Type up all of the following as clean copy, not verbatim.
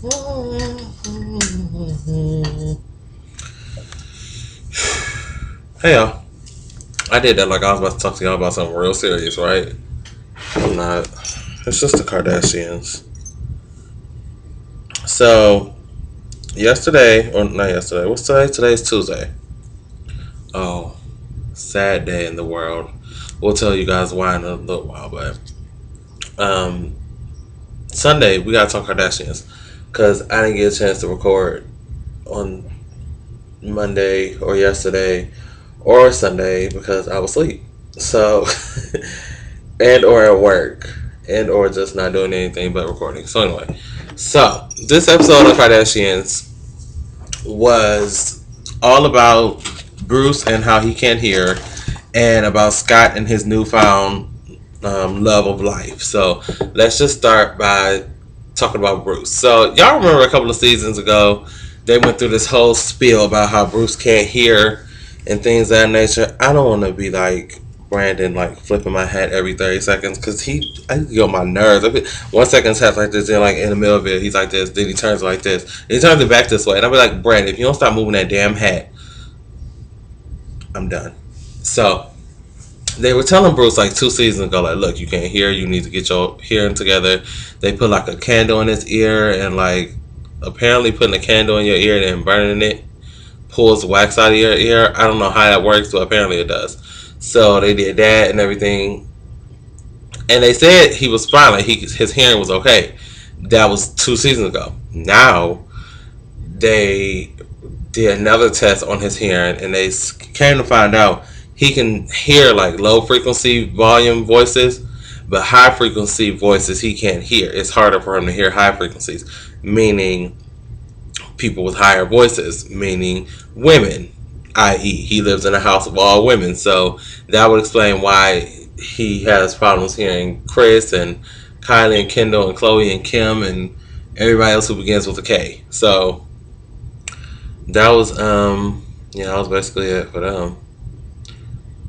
Hey y'all, I did that like I was about to talk to y'all about something real serious, right? I'm not. It's just the Kardashians. So, yesterday, or not yesterday, what's today? Today's Tuesday. Oh, sad day in the world. We'll tell you guys why in a little while, but um, Sunday, we gotta talk Kardashians. Because I didn't get a chance to record on Monday or yesterday or Sunday because I was asleep. So, and or at work and or just not doing anything but recording. So anyway, so this episode of Kardashians was all about Bruce and how he can't hear, and about Scott and his newfound love of life. So let's just start by talking about Bruce. So y'all remember a couple of seasons ago, they went through this whole spiel about how Bruce can't hear and things of that nature. I don't want to be like Brandon, like flipping my hat every 30 seconds, because I get on my nerves. 1 second his hat's like this, then like in the middle of it, he's like this, then he turns like this, and he turns it back this way, and I'll be like, Brandon, if you don't stop moving that damn hat, I'm done. So they were telling Bruce like 2 seasons ago, like, look, you can't hear, you need to get your hearing together. They put like a candle in his ear, and like apparently putting a candle in your ear and then burning it pulls wax out of your ear. I don't know how that works, but apparently it does. So they did that and everything, and they said he was fine, like his hearing was okay. That was 2 seasons ago. Now they did another test on his hearing, and they came to find out he can hear like low frequency volume voices, but high frequency voices he can't hear. It's harder for him to hear high frequencies, meaning people with higher voices, meaning women, i.e., he lives in a house of all women. So that would explain why he has problems hearing Chris and Kylie and Kendall and Chloe and Kim and everybody else who begins with a K. So that was yeah, that was basically it for them.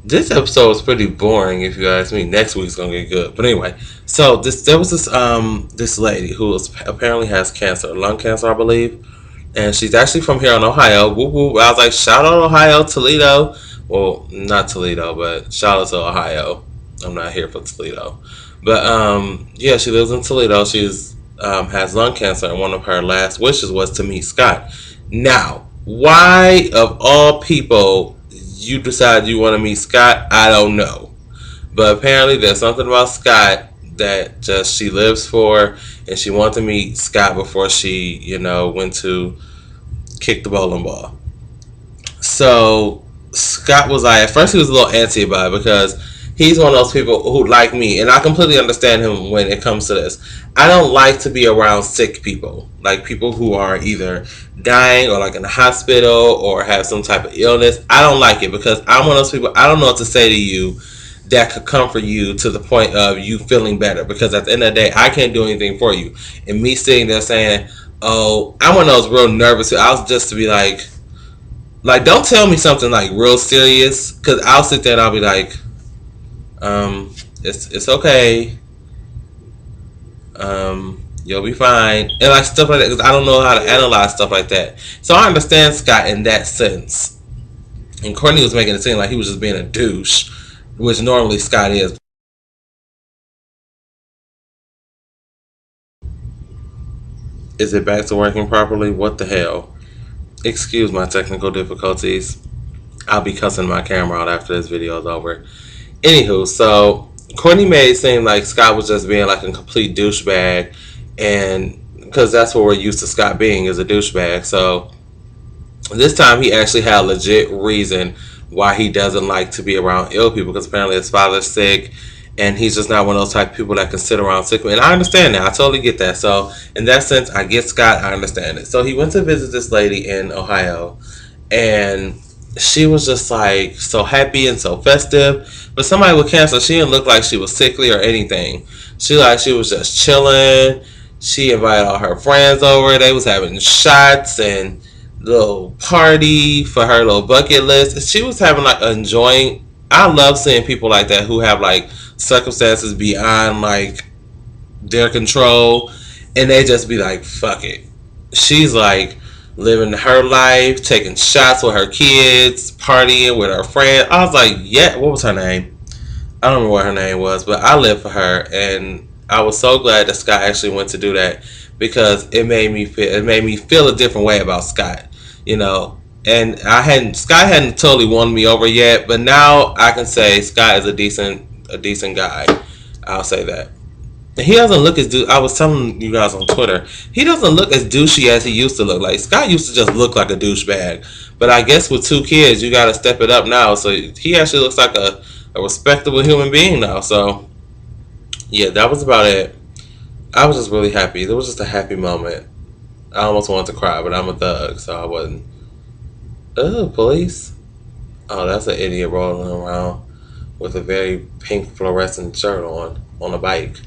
This episode was pretty boring, if you ask me. Next week's gonna get good. But anyway, so there was this lady who apparently has cancer, lung cancer, I believe, and she's actually from here in Ohio. Woo woo! I was like, shout out Ohio, Toledo. Well, not Toledo, but shout out to Ohio. I'm not here for Toledo, but yeah, she lives in Toledo. She's has lung cancer, and one of her last wishes was to meet Scott. Now, why of all people you decide you want to meet Scott? I don't know, but apparently there's something about Scott that just she lives for, and she wanted to meet Scott before she, went to kick the bowling ball. So Scott was like, at first he was a little antsy about it because he's one of those people who like me, and I completely understand him when it comes to this. I don't like to be around sick people, like people who are either dying or like in the hospital or have some type of illness. I don't like it because I'm one of those people. I don't know what to say to you that could comfort you to the point of you feeling better, because at the end of the day, I can't do anything for you. And me sitting there saying, oh, I'm one of those real nervous. I was just to be like, don't tell me something like real serious, because I'll sit there and I'll be like, it's okay, you'll be fine, and like stuff like that, because I don't know how to analyze stuff like that. So I understand Scott in that sense. And Courtney was making it seem like he was just being a douche, which normally Scott is. Is it back to working properly? What the hell? Excuse my technical difficulties. I'll be cussing my camera out after this video is over. Anywho, so Courtney made it seem like Scott was just being like a complete douchebag, and because that's what we're used to Scott being, is a douchebag. So this time he actually had a legit reason why he doesn't like to be around ill people, because apparently his father's sick, and he's just not one of those type of people that can sit around sick. And I understand that. I totally get that. So in that sense, I get Scott. I understand it. So he went to visit this lady in Ohio, and she was just like so happy and so festive. But somebody with cancer, she didn't look like she was sickly or anything. She was just chilling. She invited all her friends over. They was having shots and little party for her little bucket list. She was having like enjoying. I love seeing people like that who have like circumstances beyond like their control, and they just be like, fuck it. she's like living her life, taking shots with her kids, partying with her friends. I was like, yeah, what was her name? I don't remember what her name was, but I live for her, and I was so glad that Scott actually went to do that because it made me feel a different way about Scott, you know. And Scott hadn't totally won me over yet, but now I can say Scott is a decent guy. I'll say that. He doesn't look as I was telling you guys on Twitter. He doesn't look as douchey as he used to look. Like Scott used to just look like a douchebag, but I guess with two kids, you got to step it up now. So he actually looks like a respectable human being now. So yeah, that was about it. I was just really happy. It was just a happy moment. I almost wanted to cry, but I'm a thug, so I wasn't. Oh, police! Oh, that's an idiot rolling around with a very pink fluorescent shirt on a bike.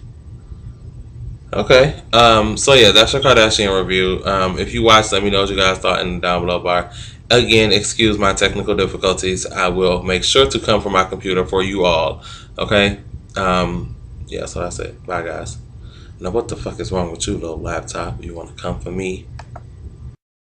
Okay. So yeah, that's your Kardashian review. If you watched, let me know what you guys thought in the down below bar. Again, excuse my technical difficulties. I will make sure to come from my computer for you all. Okay. Yeah. So that's it. Bye, guys. Now, what the fuck is wrong with you, little laptop? You want to come for me?